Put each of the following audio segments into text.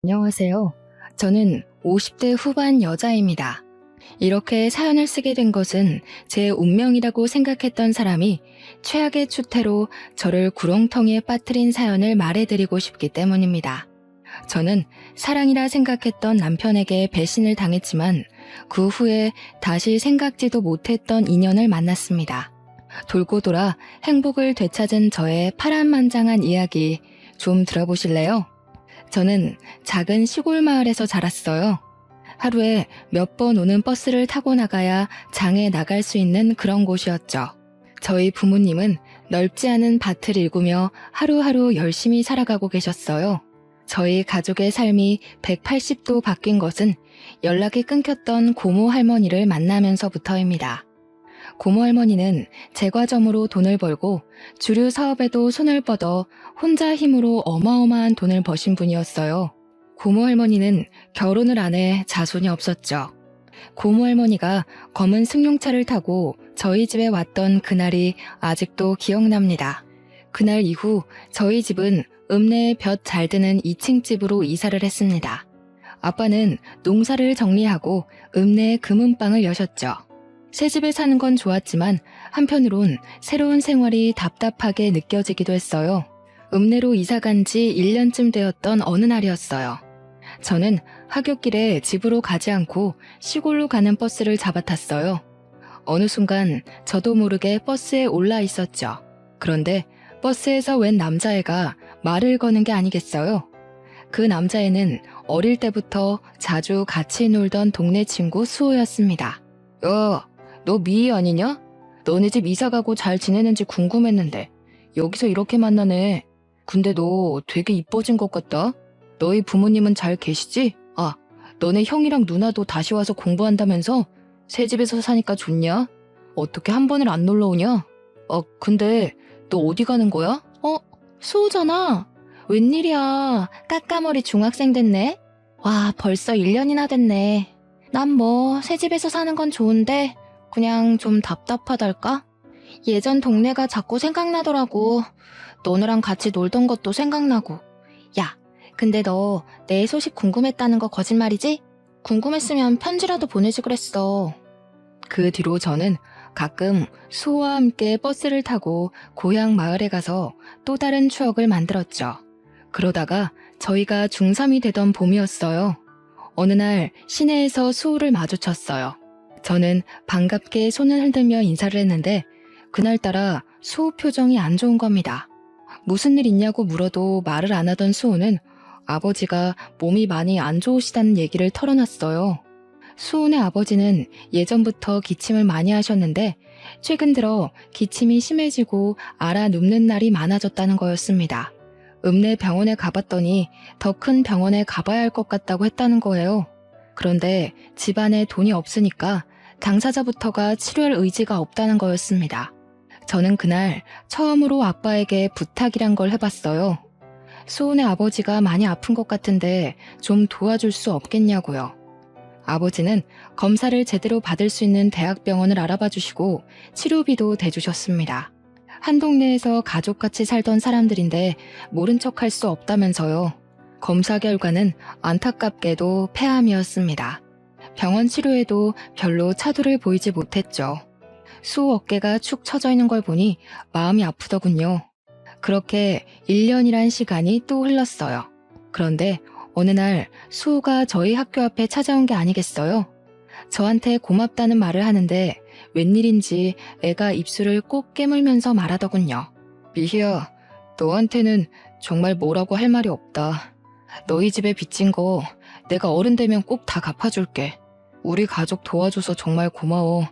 안녕하세요. 저는 50대 후반 여자입니다. 이렇게 사연을 쓰게 된 것은 제 운명이라고 생각했던 사람이 최악의 추태로 저를 구렁텅이에 빠뜨린 사연을 말해드리고 싶기 때문입니다. 저는 사랑이라 생각했던 남편에게 배신을 당했지만 그 후에 다시 생각지도 못했던 인연을 만났습니다. 돌고 돌아 행복을 되찾은 저의 파란만장한 이야기 좀 들어보실래요? 저는 작은 시골 마을에서 자랐어요. 하루에 몇 번 오는 버스를 타고 나가야 장에 나갈 수 있는 그런 곳이었죠. 저희 부모님은 넓지 않은 밭을 일구며 하루하루 열심히 살아가고 계셨어요. 저희 가족의 삶이 180도 바뀐 것은 연락이 끊겼던 고모 할머니를 만나면서부터입니다. 고모 할머니는 제과점으로 돈을 벌고 주류 사업에도 손을 뻗어 혼자 힘으로 어마어마한 돈을 버신 분이었어요. 고모 할머니는 결혼을 안 해 자손이 없었죠. 고모 할머니가 검은 승용차를 타고 저희 집에 왔던 그날이 아직도 기억납니다. 그날 이후 저희 집은 읍내에 볕 잘 드는 2층 집으로 이사를 했습니다. 아빠는 농사를 정리하고 읍내에 금은방을 여셨죠. 새 집에 사는 건 좋았지만 한편으론 새로운 생활이 답답하게 느껴지기도 했어요. 읍내로 이사 간 지 1년쯤 되었던 어느 날이었어요. 저는 하굣길에 집으로 가지 않고 시골로 가는 버스를 잡아탔어요. 어느 순간 저도 모르게 버스에 올라 있었죠. 그런데 버스에서 웬 남자애가 말을 거는 게 아니겠어요? 그 남자애는 어릴 때부터 자주 같이 놀던 동네 친구 수호였습니다. 야, 너 미희 아니냐? 너네 집 이사가고 잘 지내는지 궁금했는데 여기서 이렇게 만나네. 근데 너 되게 이뻐진 것 같다. 너희 부모님은 잘 계시지? 아, 너네 형이랑 누나도 다시 와서 공부한다면서? 새 집에서 사니까 좋냐? 어떻게 한 번을 안 놀러 오냐? 근데 너 어디 가는 거야? 수호잖아. 웬일이야. 까까머리 중학생 됐네. 와, 벌써 1년이나 됐네. 난 뭐 새 집에서 사는 건 좋은데 그냥 좀 답답하달까? 예전 동네가 자꾸 생각나더라고. 너네랑 같이 놀던 것도 생각나고. 야, 근데 너 내 소식 궁금했다는 거 거짓말이지? 궁금했으면 편지라도 보내지 그랬어. 그 뒤로 저는 가끔 수호와 함께 버스를 타고 고향 마을에 가서 또 다른 추억을 만들었죠. 그러다가 저희가 중3이 되던 봄이었어요. 어느 날 시내에서 수호를 마주쳤어요. 저는 반갑게 손을 흔들며 인사를 했는데 그날따라 수호 표정이 안 좋은 겁니다. 무슨 일 있냐고 물어도 말을 안 하던 수호는 아버지가 몸이 많이 안 좋으시다는 얘기를 털어놨어요. 수호네 아버지는 예전부터 기침을 많이 하셨는데 최근 들어 기침이 심해지고 앓아 눕는 날이 많아졌다는 거였습니다. 읍내 병원에 가봤더니 더 큰 병원에 가봐야 할 것 같다고 했다는 거예요. 그런데 집안에 돈이 없으니까 당사자부터가 치료할 의지가 없다는 거였습니다. 저는 그날 처음으로 아빠에게 부탁이란 걸 해봤어요. 수호네 아버지가 많이 아픈 것 같은데 좀 도와줄 수 없겠냐고요. 아버지는 검사를 제대로 받을 수 있는 대학병원을 알아봐 주시고 치료비도 대주셨습니다. 한 동네에서 가족같이 살던 사람들인데 모른 척 할 수 없다면서요. 검사 결과는 안타깝게도 폐암이었습니다. 병원 치료에도 별로 차도를 보이지 못했죠. 수호 어깨가 축 처져 있는 걸 보니 마음이 아프더군요. 그렇게 1년이란 시간이 또 흘렀어요. 그런데 어느 날 수호가 저희 학교 앞에 찾아온 게 아니겠어요? 저한테 고맙다는 말을 하는데 웬일인지 애가 입술을 꼭 깨물면서 말하더군요. 미희야, 너한테는 정말 뭐라고 할 말이 없다. 너희 집에 빚진 거 내가 어른 되면 꼭 다 갚아줄게. 우리 가족 도와줘서 정말 고마워.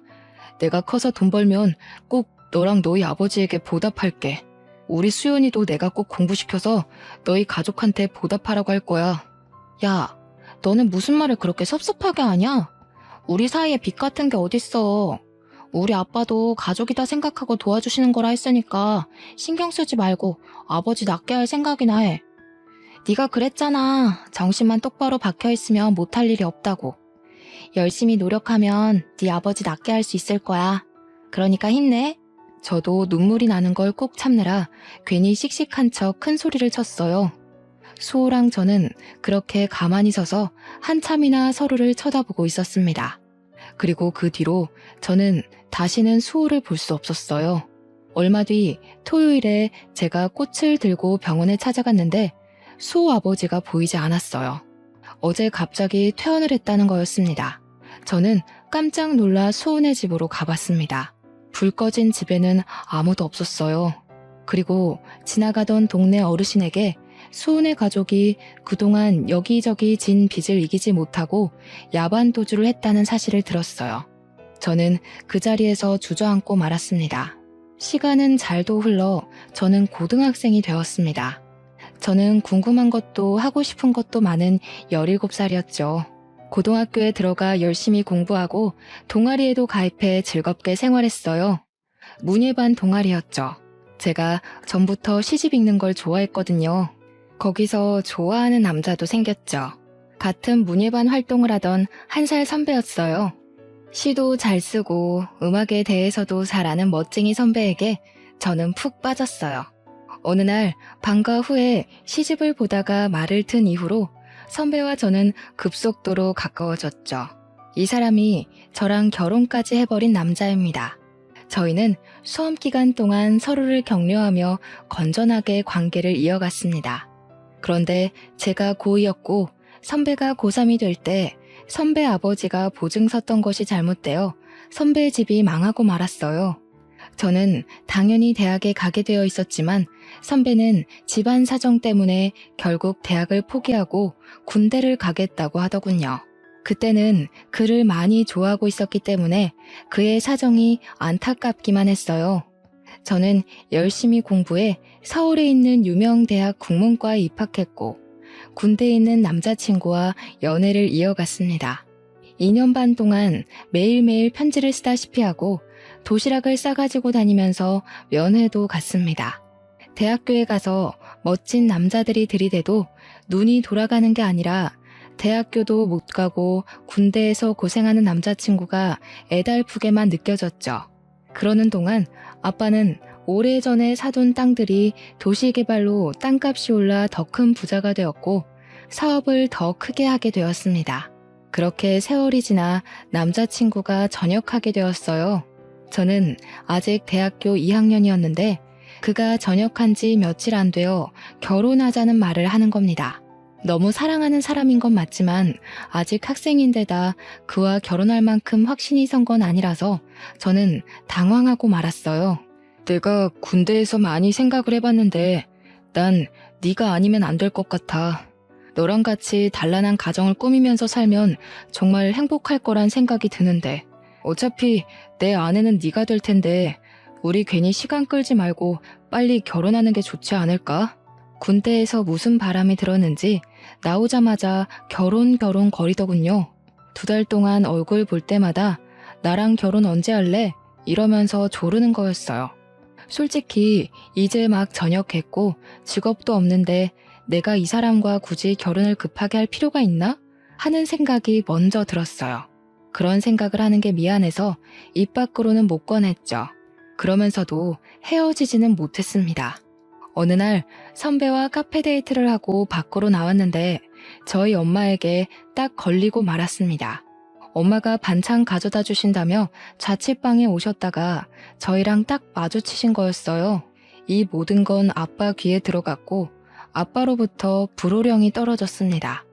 내가 커서 돈 벌면 꼭 너랑 너희 아버지에게 보답할게. 우리 수연이도 내가 꼭 공부시켜서 너희 가족한테 보답하라고 할 거야. 야, 너는 무슨 말을 그렇게 섭섭하게 하냐? 우리 사이에 빚 같은 게 어딨어. 우리 아빠도 가족이다 생각하고 도와주시는 거라 했으니까 신경 쓰지 말고 아버지 낫게 할 생각이나 해. 네가 그랬잖아. 정신만 똑바로 박혀있으면 못할 일이 없다고. 열심히 노력하면 네 아버지 낫게 할 수 있을 거야. 그러니까 힘내. 저도 눈물이 나는 걸 꼭 참느라 괜히 씩씩한 척 큰 소리를 쳤어요. 수호랑 저는 그렇게 가만히 서서 한참이나 서로를 쳐다보고 있었습니다. 그리고 그 뒤로 저는 다시는 수호를 볼 수 없었어요. 얼마 뒤 토요일에 제가 꽃을 들고 병원에 찾아갔는데 수호 아버지가 보이지 않았어요. 어제 갑자기 퇴원을 했다는 거였습니다. 저는 깜짝 놀라 수호네 집으로 가봤습니다. 불 꺼진 집에는 아무도 없었어요. 그리고 지나가던 동네 어르신에게 수호네 가족이 그동안 여기저기 진 빚을 이기지 못하고 야반도주를 했다는 사실을 들었어요. 저는 그 자리에서 주저앉고 말았습니다. 시간은 잘도 흘러 저는 고등학생이 되었습니다. 저는 궁금한 것도 하고 싶은 것도 많은 17살이었죠. 고등학교에 들어가 열심히 공부하고 동아리에도 가입해 즐겁게 생활했어요. 문예반 동아리였죠. 제가 전부터 시집 읽는 걸 좋아했거든요. 거기서 좋아하는 남자도 생겼죠. 같은 문예반 활동을 하던 1살 선배였어요. 시도 잘 쓰고 음악에 대해서도 잘 아는 멋쟁이 선배에게 저는 푹 빠졌어요. 어느 날 방과 후에 시집을 보다가 말을 튼 이후로 선배와 저는 급속도로 가까워졌죠. 이 사람이 저랑 결혼까지 해버린 남자입니다. 저희는 수험 기간 동안 서로를 격려하며 건전하게 관계를 이어갔습니다. 그런데 제가 고2였고 선배가 고3이 될 때 선배 아버지가 보증 섰던 것이 잘못되어 선배의 집이 망하고 말았어요. 저는 당연히 대학에 가게 되어 있었지만 선배는 집안 사정 때문에 결국 대학을 포기하고 군대를 가겠다고 하더군요. 그때는 그를 많이 좋아하고 있었기 때문에 그의 사정이 안타깝기만 했어요. 저는 열심히 공부해 서울에 있는 유명 대학 국문과에 입학했고 군대에 있는 남자친구와 연애를 이어갔습니다. 2년 반 동안 매일매일 편지를 쓰다시피 하고 도시락을 싸가지고 다니면서 면회도 갔습니다. 대학교에 가서 멋진 남자들이 들이대도 눈이 돌아가는 게 아니라 대학교도 못 가고 군대에서 고생하는 남자친구가 애달프게만 느껴졌죠. 그러는 동안 아빠는 오래전에 사둔 땅들이 도시개발로 땅값이 올라 더 큰 부자가 되었고 사업을 더 크게 하게 되었습니다. 그렇게 세월이 지나 남자친구가 전역하게 되었어요. 저는 아직 대학교 2학년이었는데 그가 전역한 지 며칠 안 되어 결혼하자는 말을 하는 겁니다. 너무 사랑하는 사람인 건 맞지만 아직 학생인데다 그와 결혼할 만큼 확신이 선 건 아니라서 저는 당황하고 말았어요. 내가 군대에서 많이 생각을 해봤는데 난 네가 아니면 안 될 것 같아. 너랑 같이 단란한 가정을 꾸미면서 살면 정말 행복할 거란 생각이 드는데 어차피 내 아내는 네가 될 텐데 우리 괜히 시간 끌지 말고 빨리 결혼하는 게 좋지 않을까? 군대에서 무슨 바람이 들었는지 나오자마자 결혼 거리더군요. 2달 동안 얼굴 볼 때마다 나랑 결혼 언제 할래? 이러면서 조르는 거였어요. 솔직히 이제 막 전역했고 직업도 없는데 내가 이 사람과 굳이 결혼을 급하게 할 필요가 있나? 하는 생각이 먼저 들었어요. 그런 생각을 하는 게 미안해서 입 밖으로는 못 꺼냈죠. 그러면서도 헤어지지는 못했습니다. 어느 날 선배와 카페 데이트를 하고 밖으로 나왔는데 저희 엄마에게 딱 걸리고 말았습니다. 엄마가 반찬 가져다 주신다며 자취방에 오셨다가 저희랑 딱 마주치신 거였어요. 이 모든 건 아빠 귀에 들어갔고 아빠로부터 불호령이 떨어졌습니다.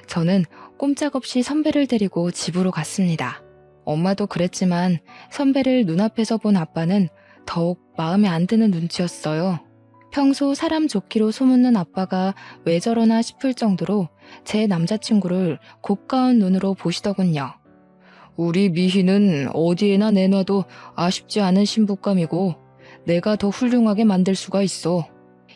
저는 꼼짝없이 선배를 데리고 집으로 갔습니다. 엄마도 그랬지만 선배를 눈앞에서 본 아빠는 더욱 마음에 안 드는 눈치였어요. 평소 사람 좋기로 소문난 아빠가 왜 저러나 싶을 정도로 제 남자친구를 곱가운 눈으로 보시더군요. 우리 미희는 어디에나 내놔도 아쉽지 않은 신부감이고 내가 더 훌륭하게 만들 수가 있어.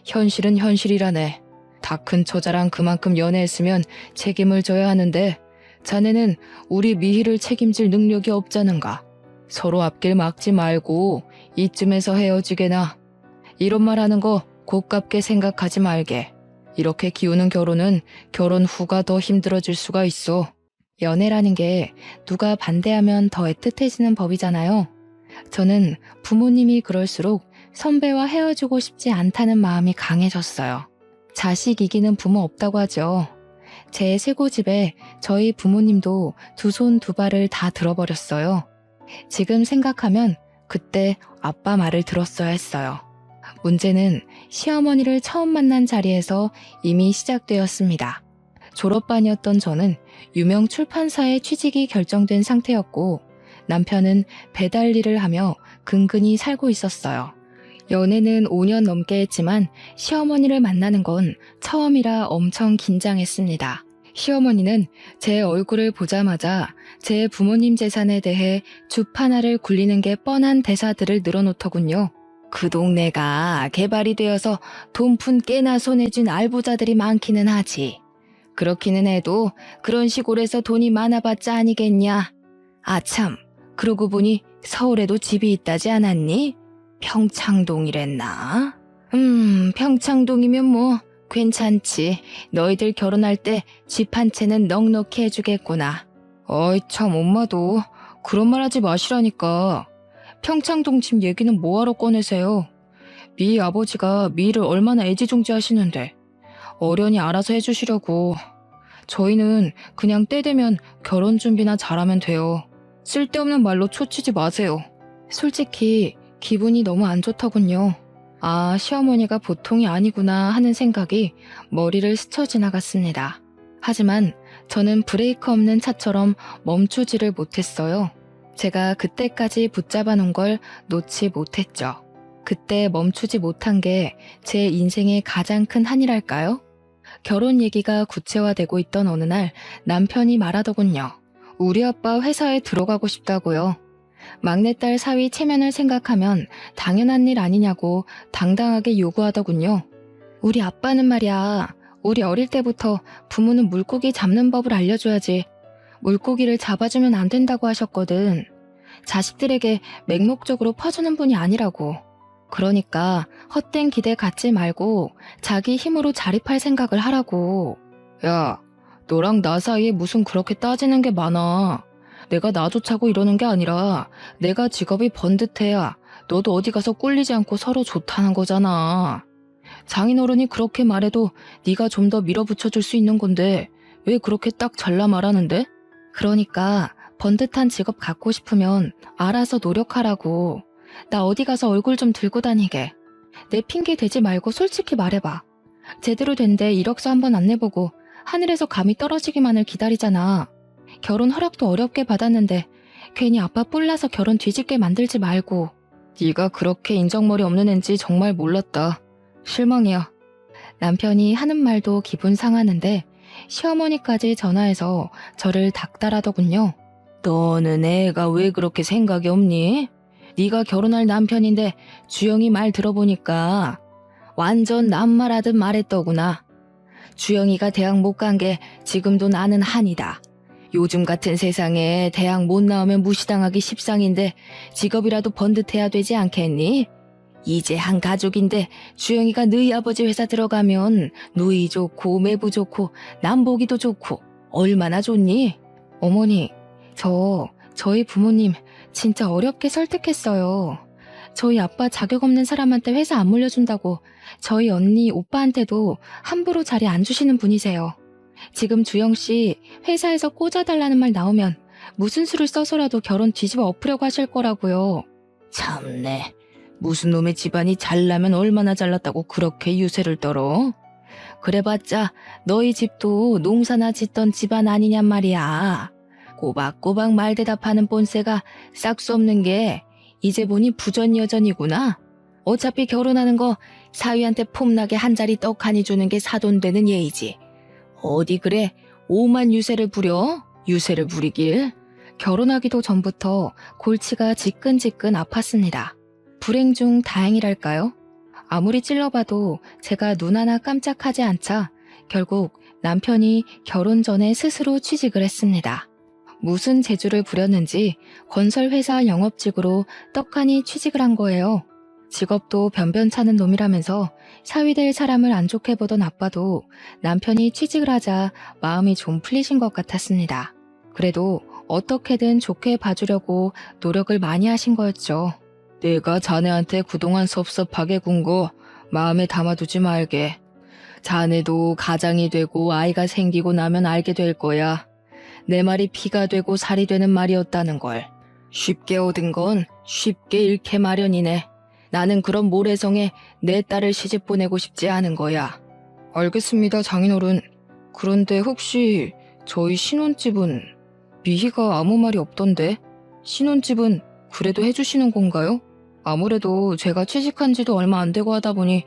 현실은 현실이라네. 다 큰 처자랑 그만큼 연애했으면 책임을 져야 하는데 자네는 우리 미희를 책임질 능력이 없자는가. 서로 앞길 막지 말고 이쯤에서 헤어지게나. 이런 말 하는 거 고깝게 생각하지 말게. 이렇게 기우는 결혼은 결혼 후가 더 힘들어질 수가 있어. 연애라는 게 누가 반대하면 더 애틋해지는 법이잖아요. 저는 부모님이 그럴수록 선배와 헤어지고 싶지 않다는 마음이 강해졌어요. 자식 이기는 부모 없다고 하죠. 제 쇠고집에 저희 부모님도 두 손 두 발을 다 들어버렸어요. 지금 생각하면 그때 아빠 말을 들었어야 했어요. 문제는 시어머니를 처음 만난 자리에서 이미 시작되었습니다. 졸업반이었던 저는 유명 출판사에 취직이 결정된 상태였고 남편은 배달 일을 하며 근근히 살고 있었어요. 연애는 5년 넘게 했지만 시어머니를 만나는 건 처음이라 엄청 긴장했습니다. 시어머니는 제 얼굴을 보자마자 제 부모님 재산에 대해 주파나를 굴리는 게 뻔한 대사들을 늘어놓더군요. 그 동네가 개발이 되어서 돈푼 깨나 손에 쥔 알부자들이 많기는 하지. 그렇기는 해도 그런 시골에서 돈이 많아봤자 아니겠냐. 아참, 그러고 보니 서울에도 집이 있다지 않았니? 평창동이랬나? 평창동이면 뭐 괜찮지. 너희들 결혼할 때 집 한 채는 넉넉히 해주겠구나. 어이 참 엄마도 그런 말 하지 마시라니까. 평창동 집 얘기는 뭐하러 꺼내세요? 미 아버지가 미를 얼마나 애지중지하시는데 어련히 알아서 해주시려고. 저희는 그냥 때 되면 결혼 준비나 잘하면 돼요. 쓸데없는 말로 초치지 마세요. 솔직히 기분이 너무 안 좋더군요. 아, 시어머니가 보통이 아니구나 하는 생각이 머리를 스쳐 지나갔습니다. 하지만 저는 브레이크 없는 차처럼 멈추지를 못했어요. 제가 그때까지 붙잡아 놓은 걸 놓지 못했죠. 그때 멈추지 못한 게 제 인생의 가장 큰 한이랄까요? 결혼 얘기가 구체화되고 있던 어느 날 남편이 말하더군요. 우리 아빠 회사에 들어가고 싶다고요. 막내딸 사위 체면을 생각하면 당연한 일 아니냐고 당당하게 요구하더군요. 우리 아빠는 말이야, 우리 어릴 때부터 부모는 물고기 잡는 법을 알려줘야지 물고기를 잡아주면 안 된다고 하셨거든. 자식들에게 맹목적으로 퍼주는 분이 아니라고. 그러니까 헛된 기대 갖지 말고 자기 힘으로 자립할 생각을 하라고. 야, 너랑 나 사이에 무슨 그렇게 따지는 게 많아. 내가 나 좋자고 이러는 게 아니라 내가 직업이 번듯해야 너도 어디 가서 꿀리지 않고 서로 좋다는 거잖아. 장인어른이 그렇게 말해도 네가 좀 더 밀어붙여줄 수 있는 건데 왜 그렇게 딱 잘라 말하는데? 그러니까 번듯한 직업 갖고 싶으면 알아서 노력하라고. 나 어디 가서 얼굴 좀 들고 다니게. 내 핑계 대지 말고 솔직히 말해봐. 제대로 된 데 이력서 한번 안 내보고 하늘에서 감이 떨어지기만을 기다리잖아. 결혼 허락도 어렵게 받았는데 괜히 아빠 뿔나서 결혼 뒤집게 만들지 말고. 네가 그렇게 인정머리 없는 앤지 정말 몰랐다. 실망이야. 남편이 하는 말도 기분 상하는데 시어머니까지 전화해서 저를 닥달하더군요. 너는 애가 왜 그렇게 생각이 없니? 네가 결혼할 남편인데 주영이 말 들어보니까 완전 남말하듯 말했더구나. 주영이가 대학 못 간 게 지금도 나는 한이다. 요즘 같은 세상에 대학 못 나오면 무시당하기 십상인데 직업이라도 번듯해야 되지 않겠니? 이제 한 가족인데 주영이가 너희 아버지 회사 들어가면 누이 좋고 매부 좋고 남보기도 좋고 얼마나 좋니? 어머니, 저희 부모님 진짜 어렵게 설득했어요. 저희 아빠 자격 없는 사람한테 회사 안 물려준다고 저희 언니, 오빠한테도 함부로 자리 안 주시는 분이세요. 지금 주영씨 회사에서 꽂아달라는 말 나오면 무슨 수를 써서라도 결혼 뒤집어 엎으려고 하실 거라고요. 참네. 무슨 놈의 집안이 잘나면 얼마나 잘났다고 그렇게 유세를 떨어? 그래봤자 너희 집도 농사나 짓던 집안 아니냔 말이야. 꼬박꼬박 말 대답하는 본세가 싹수 없는 게 이제 보니 부전여전이구나. 어차피 결혼하는 거 사위한테 폼나게 한 자리 떡 하니 주는 게 사돈되는 예의지. 어디 그래 오만 유세를 부려? 유세를 부리길. 결혼하기도 전부터 골치가 지끈지끈 아팠습니다. 불행 중 다행이랄까요? 아무리 찔러봐도 제가 눈 하나 깜짝하지 않자 결국 남편이 결혼 전에 스스로 취직을 했습니다. 무슨 재주를 부렸는지 건설회사 영업직으로 떡하니 취직을 한 거예요. 직업도 변변찮은 놈이라면서 사위될 사람을 안 좋게 보던 아빠도 남편이 취직을 하자 마음이 좀 풀리신 것 같았습니다. 그래도 어떻게든 좋게 봐주려고 노력을 많이 하신 거였죠. 내가 자네한테 그동안 섭섭하게 군 거 마음에 담아두지 말게. 자네도 가장이 되고 아이가 생기고 나면 알게 될 거야. 내 말이 피가 되고 살이 되는 말이었다는 걸. 쉽게 얻은 건 쉽게 잃게 마련이네. 나는 그런 모래성에 내 딸을 시집 보내고 싶지 않은 거야. 알겠습니다, 장인어른. 그런데 혹시 저희 신혼집은 미희가 아무 말이 없던데? 신혼집은 그래도 해주시는 건가요? 아무래도 제가 취직한 지도 얼마 안 되고 하다 보니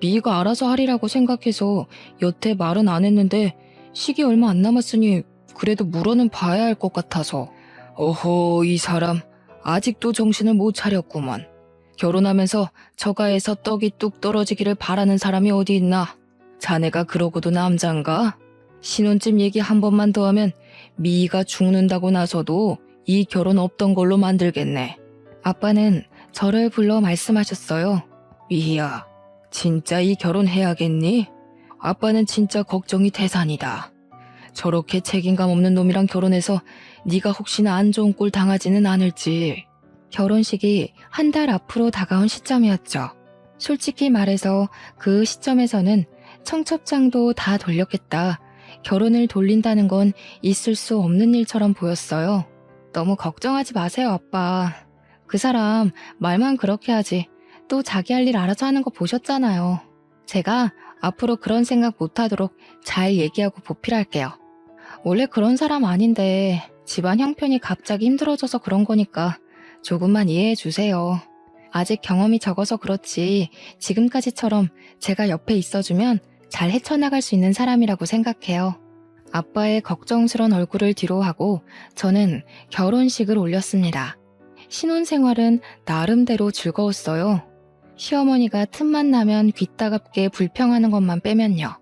미희가 알아서 하리라고 생각해서 여태 말은 안 했는데 시기 얼마 안 남았으니 그래도 물어는 봐야 할 것 같아서. 어허, 이 사람 아직도 정신을 못 차렸구먼. 결혼하면서 처가에서 떡이 뚝 떨어지기를 바라는 사람이 어디 있나? 자네가 그러고도 남잔가? 신혼집 얘기 한 번만 더 하면 미희가 죽는다고 나서도 이 결혼 없던 걸로 만들겠네. 아빠는 저를 불러 말씀하셨어요. 미희야, 진짜 이 결혼 해야겠니? 아빠는 진짜 걱정이 태산이다. 저렇게 책임감 없는 놈이랑 결혼해서 네가 혹시나 안 좋은 꼴 당하지는 않을지. 결혼식이 한 달 앞으로 다가온 시점이었죠. 솔직히 말해서 그 시점에서는 청첩장도 다 돌렸겠다. 결혼을 돌린다는 건 있을 수 없는 일처럼 보였어요. 너무 걱정하지 마세요, 아빠. 그 사람 말만 그렇게 하지. 또 자기 할 일 알아서 하는 거 보셨잖아요. 제가 앞으로 그런 생각 못하도록 잘 얘기하고 보필할게요. 원래 그런 사람 아닌데 집안 형편이 갑자기 힘들어져서 그런 거니까 조금만 이해해 주세요. 아직 경험이 적어서 그렇지 지금까지처럼 제가 옆에 있어주면 잘 헤쳐나갈 수 있는 사람이라고 생각해요. 아빠의 걱정스런 얼굴을 뒤로하고 저는 결혼식을 올렸습니다. 신혼생활은 나름대로 즐거웠어요. 시어머니가 틈만 나면 귀따갑게 불평하는 것만 빼면요.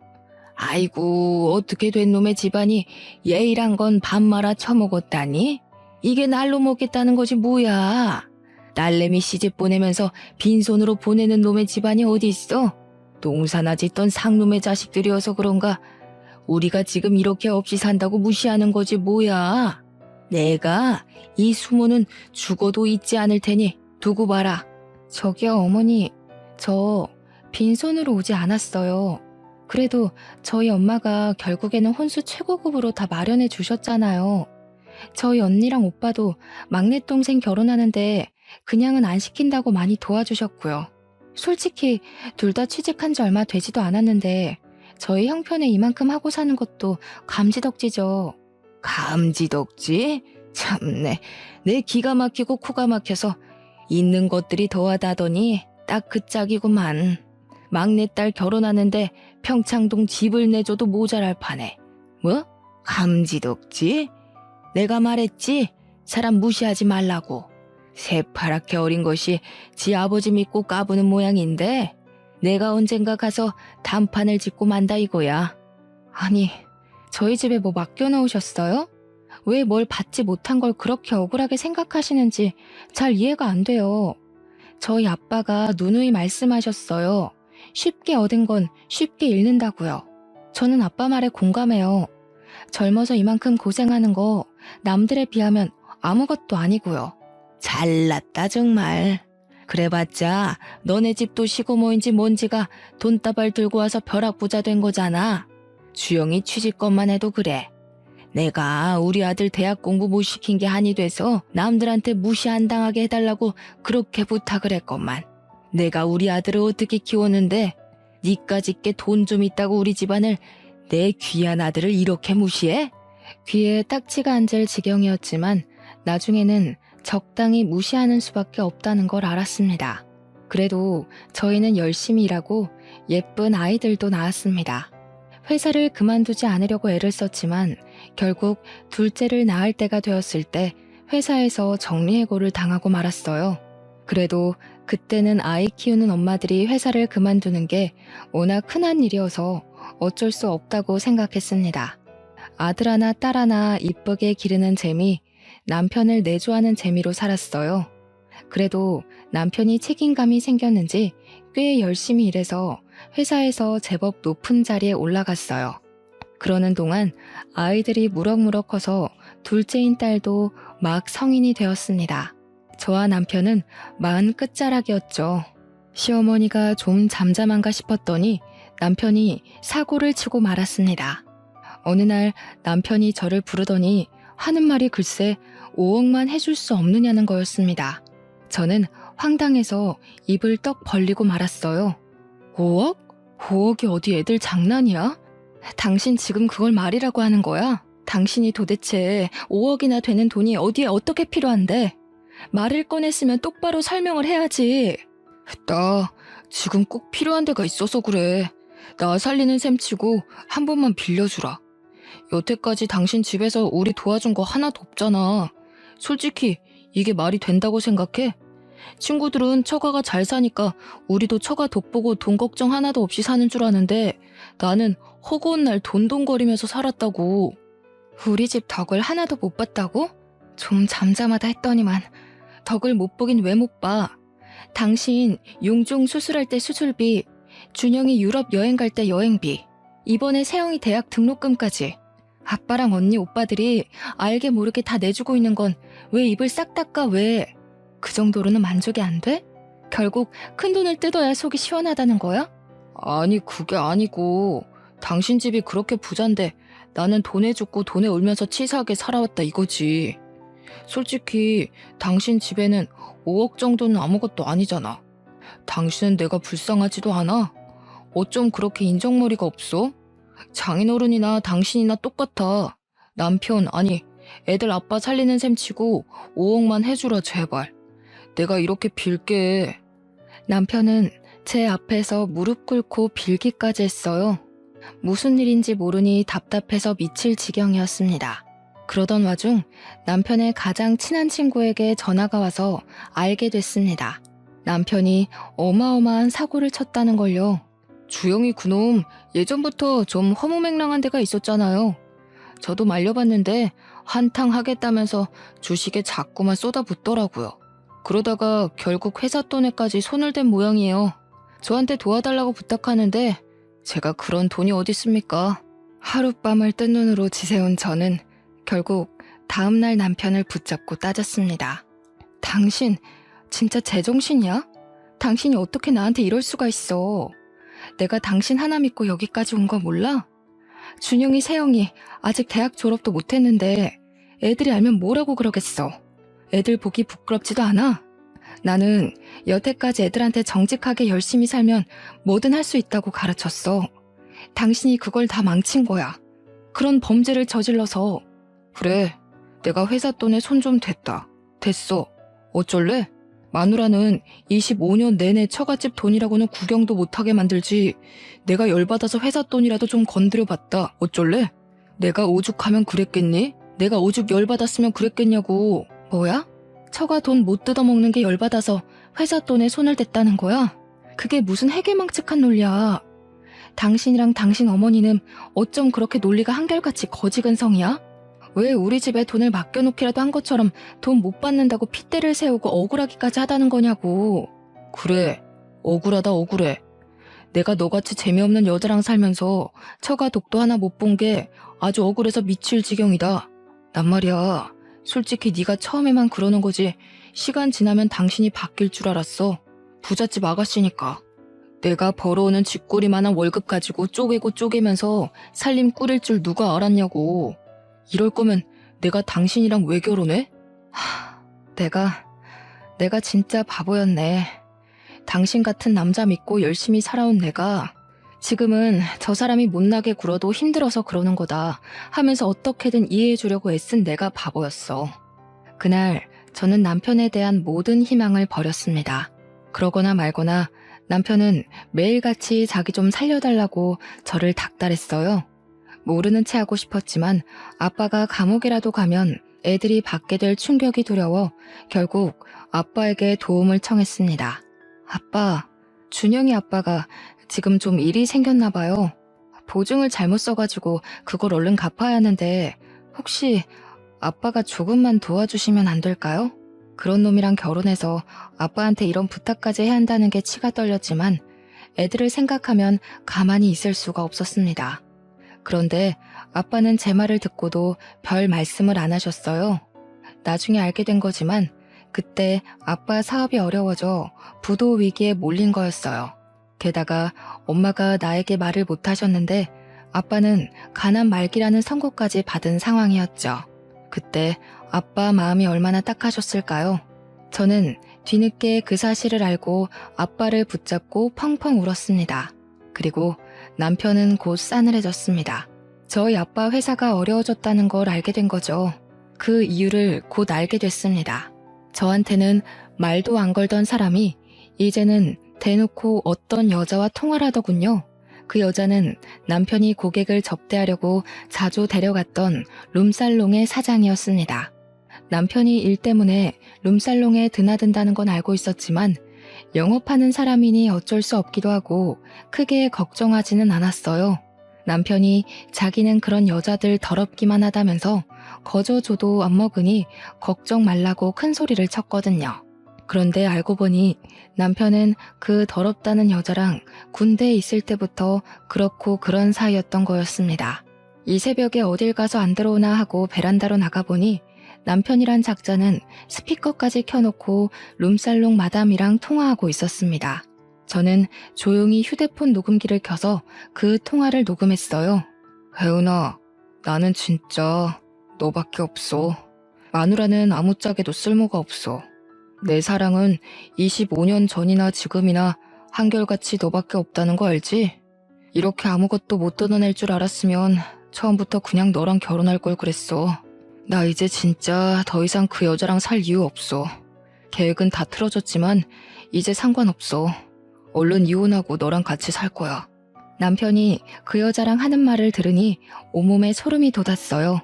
아이고, 어떻게 된 놈의 집안이 예의란 건 밥 말아 처먹었다니? 이게 날로 먹겠다는 거지 뭐야. 딸내미 시집 보내면서 빈손으로 보내는 놈의 집안이 어디 있어? 농사나 짓던 상놈의 자식들이어서 그런가 우리가 지금 이렇게 없이 산다고 무시하는 거지 뭐야. 내가 이 수모는 죽어도 잊지 않을 테니 두고 봐라. 저기요, 어머니, 저 빈손으로 오지 않았어요. 그래도 저희 엄마가 결국에는 혼수 최고급으로 다 마련해 주셨잖아요. 저희 언니랑 오빠도 막내 동생 결혼하는데 그냥은 안 시킨다고 많이 도와주셨고요. 솔직히 둘 다 취직한 지 얼마 되지도 않았는데 저희 형편에 이만큼 하고 사는 것도 감지덕지죠. 감지덕지? 참네, 내 기가 막히고 코가 막혀서 있는 것들이 더하다더니 딱 그 짝이구만. 막내딸 결혼하는데 평창동 집을 내줘도 모자랄 판에. 뭐? 감지덕지? 내가 말했지? 사람 무시하지 말라고. 새파랗게 어린 것이 지 아버지 믿고 까부는 모양인데 내가 언젠가 가서 단판을 짓고 만다 이거야. 아니, 저희 집에 뭐 맡겨놓으셨어요? 왜 뭘 받지 못한 걸 그렇게 억울하게 생각하시는지 잘 이해가 안 돼요. 저희 아빠가 누누이 말씀하셨어요. 쉽게 얻은 건 쉽게 잃는다고요. 저는 아빠 말에 공감해요. 젊어서 이만큼 고생하는 거 남들에 비하면 아무것도 아니고요. 잘났다 정말. 그래봤자 너네 집도 시고모인지 뭔지가 돈다발 들고 와서 벼락부자 된 거잖아. 주영이 취직것만 해도 그래. 내가 우리 아들 대학 공부 못 시킨 게 한이 돼서 남들한테 무시 안 당하게 해달라고 그렇게 부탁을 했건만. 내가 우리 아들을 어떻게 키웠는데 니까짓게 돈 좀 있다고 우리 집안을, 내 귀한 아들을 이렇게 무시해? 귀에 딱지가 앉을 지경이었지만 나중에는 적당히 무시하는 수밖에 없다는 걸 알았습니다. 그래도 저희는 열심히 일하고 예쁜 아이들도 낳았습니다. 회사를 그만두지 않으려고 애를 썼지만 결국 둘째를 낳을 때가 되었을 때 회사에서 정리해고를 당하고 말았어요. 그래도 그때는 아이 키우는 엄마들이 회사를 그만두는 게 워낙 흔한 일이어서 어쩔 수 없다고 생각했습니다. 아들 하나 딸 하나 이쁘게 기르는 재미, 남편을 내조하는 재미로 살았어요. 그래도 남편이 책임감이 생겼는지 꽤 열심히 일해서 회사에서 제법 높은 자리에 올라갔어요. 그러는 동안 아이들이 무럭무럭 커서 둘째인 딸도 막 성인이 되었습니다. 저와 남편은 40 끝자락이었죠. 시어머니가 좀 잠잠한가 싶었더니 남편이 사고를 치고 말았습니다. 어느 날 남편이 저를 부르더니 하는 말이 글쎄 5억만 해줄 수 없느냐는 거였습니다. 저는 황당해서 입을 떡 벌리고 말았어요. 5억? 5억이 어디 애들 장난이야? 당신 지금 그걸 말이라고 하는 거야? 당신이 도대체 5억이나 되는 돈이 어디에 어떻게 필요한데? 말을 꺼냈으면 똑바로 설명을 해야지. 나 지금 꼭 필요한 데가 있어서 그래. 나 살리는 셈 치고 한 번만 빌려주라. 여태까지 당신 집에서 우리 도와준 거 하나도 없잖아. 솔직히 이게 말이 된다고 생각해? 친구들은 처가가 잘 사니까 우리도 처가 돋보고 돈 걱정 하나도 없이 사는 줄 아는데 나는 허구한 날 돈돈거리면서 살았다고. 우리 집 덕을 하나도 못 봤다고? 좀 잠잠하다 했더니만 덕을 못 보긴 왜 못 봐. 당신 용종 수술할 때 수술비, 준영이 유럽 여행 갈 때 여행비, 이번에 세영이 대학 등록금까지 아빠랑 언니 오빠들이 알게 모르게 다 내주고 있는 건 왜 입을 싹 닦아 왜? 그 정도로는 만족이 안 돼? 결국 큰돈을 뜯어야 속이 시원하다는 거야? 아니 그게 아니고 당신 집이 그렇게 부잔데 나는 돈에 죽고 돈에 울면서 치사하게 살아왔다 이거지. 솔직히 당신 집에는 5억 정도는 아무것도 아니잖아. 당신은 내가 불쌍하지도 않아? 어쩜 그렇게 인정머리가 없어? 장인어른이나 당신이나 똑같아. 남편 아니 애들 아빠 살리는 셈 치고 5억만 해주라 제발. 내가 이렇게 빌게. 남편은 제 앞에서 무릎 꿇고 빌기까지 했어요. 무슨 일인지 모르니 답답해서 미칠 지경이었습니다. 그러던 와중 남편의 가장 친한 친구에게 전화가 와서 알게 됐습니다. 남편이 어마어마한 사고를 쳤다는 걸요. 주영이 그놈 예전부터 좀 허무맹랑한 데가 있었잖아요. 저도 말려봤는데 한탕 하겠다면서 주식에 자꾸만 쏟아붓더라고요. 그러다가 결국 회사 돈에까지 손을 댄 모양이에요. 저한테 도와달라고 부탁하는데 제가 그런 돈이 어디 있습니까? 하룻밤을 뜬 눈으로 지새운 저는 결국 다음날 남편을 붙잡고 따졌습니다. 당신 진짜 제정신이야? 당신이 어떻게 나한테 이럴 수가 있어? 내가 당신 하나 믿고 여기까지 온 거 몰라? 준영이, 세영이 아직 대학 졸업도 못했는데 애들이 알면 뭐라고 그러겠어. 애들 보기 부끄럽지도 않아? 나는 여태까지 애들한테 정직하게 열심히 살면 뭐든 할 수 있다고 가르쳤어. 당신이 그걸 다 망친 거야. 그런 범죄를 저질러서. 그래, 내가 회사 돈에 손 좀 댔다. 됐어. 어쩔래? 마누라는 25년 내내 처갓집 돈이라고는 구경도 못하게 만들지. 내가 열받아서 회사 돈이라도 좀 건드려봤다. 어쩔래? 내가 오죽하면 그랬겠니? 내가 오죽 열받았으면 그랬겠냐고. 뭐야? 처가 돈 못 뜯어먹는 게 열받아서 회사 돈에 손을 댔다는 거야? 그게 무슨 해괴망측한 논리야. 당신이랑 당신 어머니는 어쩜 그렇게 논리가 한결같이 거지근성이야? 왜 우리 집에 돈을 맡겨놓기라도 한 것처럼 돈 못 받는다고 핏대를 세우고 억울하기까지 하다는 거냐고. 그래, 억울하다 억울해. 내가 너같이 재미없는 여자랑 살면서 처가 독도 하나 못 본 게 아주 억울해서 미칠 지경이다. 난 말이야, 솔직히 네가 처음에만 그러는 거지 시간 지나면 당신이 바뀔 줄 알았어. 부잣집 아가씨니까. 내가 벌어오는 쥐꼬리만한 월급 가지고 쪼개고 쪼개면서 살림 꾸릴 줄 누가 알았냐고. 이럴 거면 내가 당신이랑 왜 결혼해? 내가 진짜 바보였네. 당신 같은 남자 믿고 열심히 살아온 내가 지금은 저 사람이 못나게 굴어도 힘들어서 그러는 거다 하면서 어떻게든 이해해 주려고 애쓴 내가 바보였어. 그날 저는 남편에 대한 모든 희망을 버렸습니다. 그러거나 말거나 남편은 매일같이 자기 좀 살려달라고 저를 닥달했어요. 모르는 체 하고 싶었지만 아빠가 감옥이라도 가면 애들이 받게 될 충격이 두려워 결국 아빠에게 도움을 청했습니다. 아빠, 준영이 아빠가 지금 좀 일이 생겼나 봐요. 보증을 잘못 써가지고 그걸 얼른 갚아야 하는데 혹시 아빠가 조금만 도와주시면 안 될까요? 그런 놈이랑 결혼해서 아빠한테 이런 부탁까지 해야 한다는 게 치가 떨렸지만 애들을 생각하면 가만히 있을 수가 없었습니다. 그런데 아빠는 제 말을 듣고도 별 말씀을 안 하셨어요. 나중에 알게 된 거지만 그때 아빠 사업이 어려워져 부도 위기에 몰린 거였어요. 게다가 엄마가 나에게 말을 못하셨는데 아빠는 가난 말기라는 선고까지 받은 상황이었죠. 그때 아빠 마음이 얼마나 딱하셨을까요? 저는 뒤늦게 그 사실을 알고 아빠를 붙잡고 펑펑 울었습니다. 그리고 남편은 곧 싸늘해졌습니다. 저희 아빠 회사가 어려워졌다는 걸 알게 된 거죠. 그 이유를 곧 알게 됐습니다. 저한테는 말도 안 걸던 사람이 이제는 대놓고 어떤 여자와 통화를 하더군요. 그 여자는 남편이 고객을 접대하려고 자주 데려갔던 룸살롱의 사장이었습니다. 남편이 일 때문에 룸살롱에 드나든다는 건 알고 있었지만 영업하는 사람이니 어쩔 수 없기도 하고 크게 걱정하지는 않았어요. 남편이 자기는 그런 여자들 더럽기만 하다면서 거저 줘도 안 먹으니 걱정 말라고 큰 소리를 쳤거든요. 그런데 알고 보니 남편은 그 더럽다는 여자랑 군대에 있을 때부터 그렇고 그런 사이였던 거였습니다. 이 새벽에 어딜 가서 안 들어오나 하고 베란다로 나가보니 남편이란 작자는 스피커까지 켜놓고 룸살롱 마담이랑 통화하고 있었습니다. 저는 조용히 휴대폰 녹음기를 켜서 그 통화를 녹음했어요. 혜은아, 나는 진짜 너밖에 없어. 마누라는 아무짝에도 쓸모가 없어. 내 사랑은 25년 전이나 지금이나 한결같이 너밖에 없다는 거 알지? 이렇게 아무것도 못 뜯어낼 줄 알았으면 처음부터 그냥 너랑 결혼할 걸 그랬어. 나 이제 진짜 더 이상 그 여자랑 살 이유 없어. 계획은 다 틀어졌지만 이제 상관없어. 얼른 이혼하고 너랑 같이 살 거야. 남편이 그 여자랑 하는 말을 들으니 온몸에 소름이 돋았어요.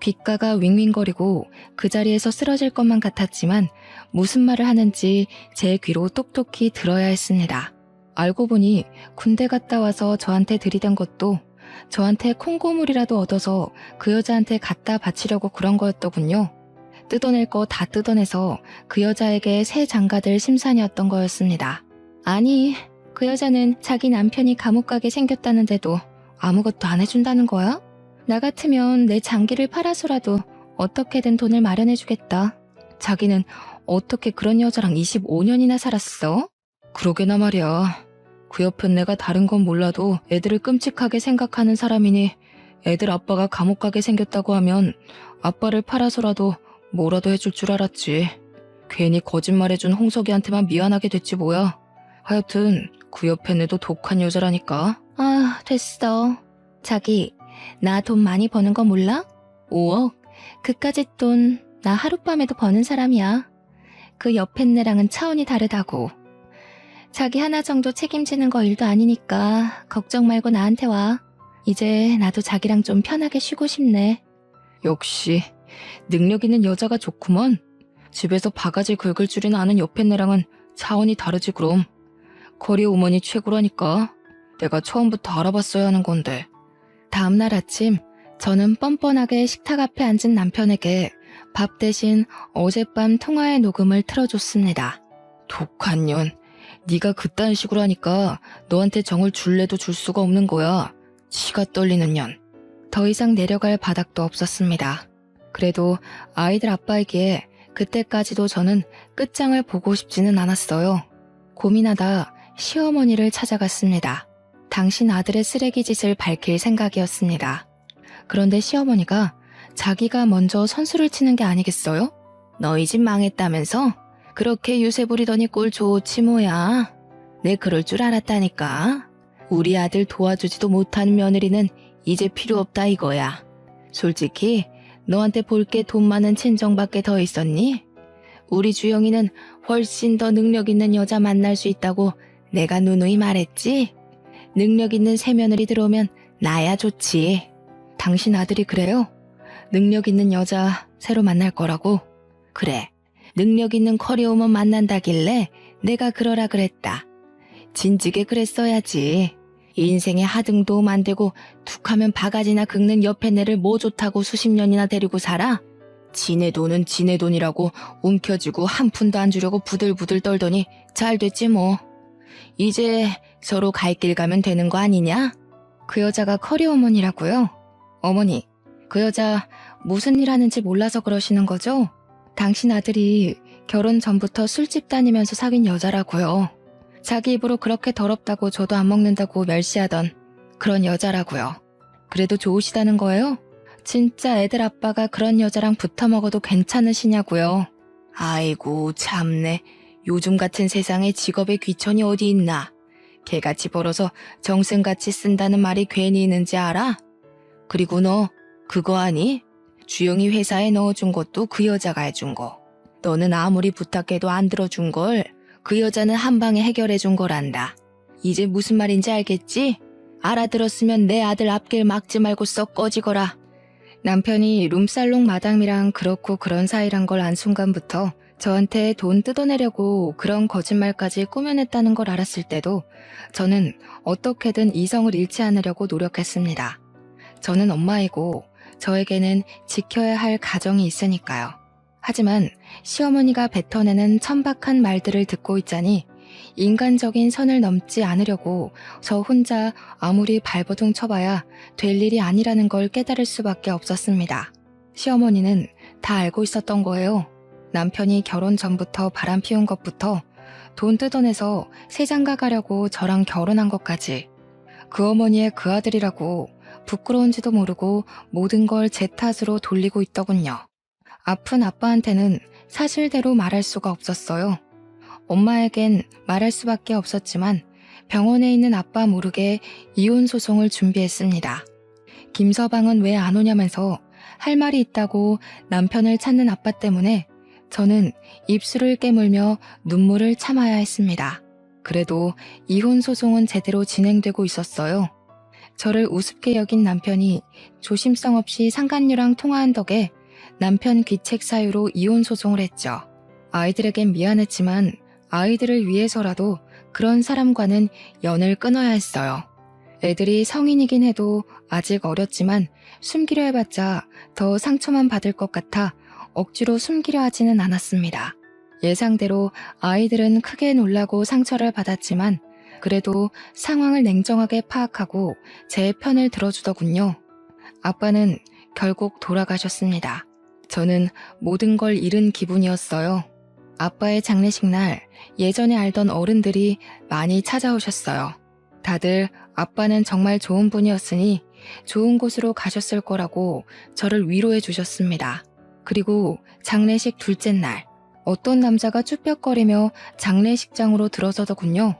귓가가 윙윙거리고 그 자리에서 쓰러질 것만 같았지만 무슨 말을 하는지 제 귀로 똑똑히 들어야 했습니다. 알고 보니 군대 갔다 와서 저한테 들이댄 것도 저한테 콩고물이라도 얻어서 그 여자한테 갖다 바치려고 그런 거였더군요. 뜯어낼 거 다 뜯어내서 그 여자에게 새 장가들 심산이었던 거였습니다. 아니, 그 여자는 자기 남편이 감옥 가게 생겼다는데도 아무것도 안 해준다는 거야? 나 같으면 내 장기를 팔아서라도 어떻게든 돈을 마련해주겠다. 자기는 어떻게 그런 여자랑 25년이나 살았어? 그러게나 말이야. 그 옆엔 내가 다른 건 몰라도 애들을 끔찍하게 생각하는 사람이니 애들 아빠가 감옥 가게 생겼다고 하면 아빠를 팔아서라도 뭐라도 해줄 줄 알았지. 괜히 거짓말해준 홍석이한테만 미안하게 됐지 뭐야. 하여튼 그 옆엔 애도 독한 여자라니까. 아, 됐어. 자기, 나 돈 많이 버는 거 몰라? 5억? 그까짓 돈 나 하룻밤에도 버는 사람이야. 그 옆엔 애랑은 차원이 다르다고. 자기 하나 정도 책임지는 거 일도 아니니까 걱정 말고 나한테 와. 이제 나도 자기랑 좀 편하게 쉬고 싶네. 역시 능력 있는 여자가 좋구먼. 집에서 바가지 긁을 줄이나 아는 옆엔 애랑은 차원이 다르지 그럼. 거리 어머니 최고라니까. 내가 처음부터 알아봤어야 하는 건데. 다음날 아침 저는 뻔뻔하게 식탁 앞에 앉은 남편에게 밥 대신 어젯밤 통화의 녹음을 틀어줬습니다. 독한 년. 네가 그딴 식으로 하니까 너한테 정을 줄래도 줄 수가 없는 거야. 치가 떨리는 년. 더 이상 내려갈 바닥도 없었습니다. 그래도 아이들 아빠이기에 그때까지도 저는 끝장을 보고 싶지는 않았어요. 고민하다 시어머니를 찾아갔습니다. 당신 아들의 쓰레기 짓을 밝힐 생각이었습니다. 그런데 시어머니가 자기가 먼저 선수를 치는 게 아니겠어요? 너희 집 망했다면서? 그렇게 유세 부리더니 꼴 좋지 뭐야. 내 그럴 줄 알았다니까. 우리 아들 도와주지도 못하는 며느리는 이제 필요 없다 이거야. 솔직히 너한테 볼 게 돈 많은 친정밖에 더 있었니? 우리 주영이는 훨씬 더 능력 있는 여자 만날 수 있다고 내가 누누이 말했지? 능력 있는 새며느리 들어오면 나야 좋지. 당신 아들이 그래요? 능력 있는 여자 새로 만날 거라고? 그래. 능력 있는 커리어우먼 만난다길래 내가 그러라 그랬다. 진즉에 그랬어야지. 인생에 하등도 만들고 툭하면 바가지나 긁는 옆에 내를 뭐 좋다고 수십 년이나 데리고 살아? 지네 돈은 지네 돈이라고 움켜쥐고 한 푼도 안 주려고 부들부들 떨더니 잘 됐지 뭐. 이제 서로 갈 길 가면 되는 거 아니냐? 그 여자가 커리어우먼이라고요? 어머니, 그 여자 무슨 일 하는지 몰라서 그러시는 거죠? 당신 아들이 결혼 전부터 술집 다니면서 사귄 여자라고요. 자기 입으로 그렇게 더럽다고 저도 안 먹는다고 멸시하던 그런 여자라고요. 그래도 좋으시다는 거예요? 진짜 애들 아빠가 그런 여자랑 붙어 먹어도 괜찮으시냐고요. 아이고 참네. 요즘 같은 세상에 직업의 귀천이 어디 있나. 개같이 벌어서 정승같이 쓴다는 말이 괜히 있는지 알아? 그리고 너 그거 아니? 주영이 회사에 넣어준 것도 그 여자가 해준 거. 너는 아무리 부탁해도 안 들어준 걸 그 여자는 한 방에 해결해준 거란다. 이제 무슨 말인지 알겠지? 알아들었으면 내 아들 앞길 막지 말고 썩 꺼지거라. 남편이 룸살롱 마담이랑 그렇고 그런 사이란 걸 안 순간부터 저한테 돈 뜯어내려고 그런 거짓말까지 꾸며냈다는 걸 알았을 때도 저는 어떻게든 이성을 잃지 않으려고 노력했습니다. 저는 엄마이고 저에게는 지켜야 할 가정이 있으니까요. 하지만 시어머니가 뱉어내는 천박한 말들을 듣고 있자니 인간적인 선을 넘지 않으려고 저 혼자 아무리 발버둥 쳐봐야 될 일이 아니라는 걸 깨달을 수밖에 없었습니다. 시어머니는 다 알고 있었던 거예요. 남편이 결혼 전부터 바람 피운 것부터 돈 뜯어내서 새장가 가려고 저랑 결혼한 것까지 그 어머니의 그 아들이라고 부끄러운지도 모르고 모든 걸 제 탓으로 돌리고 있더군요. 아픈 아빠한테는 사실대로 말할 수가 없었어요. 엄마에겐 말할 수밖에 없었지만 병원에 있는 아빠 모르게 이혼 소송을 준비했습니다. 김서방은 왜 안 오냐면서 할 말이 있다고 남편을 찾는 아빠 때문에 저는 입술을 깨물며 눈물을 참아야 했습니다. 그래도 이혼 소송은 제대로 진행되고 있었어요. 저를 우습게 여긴 남편이 조심성 없이 상간녀랑 통화한 덕에 남편 귀책 사유로 이혼 소송을 했죠. 아이들에겐 미안했지만 아이들을 위해서라도 그런 사람과는 연을 끊어야 했어요. 애들이 성인이긴 해도 아직 어렸지만 숨기려 해봤자 더 상처만 받을 것 같아 억지로 숨기려 하지는 않았습니다. 예상대로 아이들은 크게 놀라고 상처를 받았지만 그래도 상황을 냉정하게 파악하고 제 편을 들어주더군요. 아빠는 결국 돌아가셨습니다. 저는 모든 걸 잃은 기분이었어요. 아빠의 장례식 날 예전에 알던 어른들이 많이 찾아오셨어요. 다들 아빠는 정말 좋은 분이었으니 좋은 곳으로 가셨을 거라고 저를 위로해 주셨습니다. 그리고 장례식 둘째 날 어떤 남자가 쭈뼛거리며 장례식장으로 들어서더군요.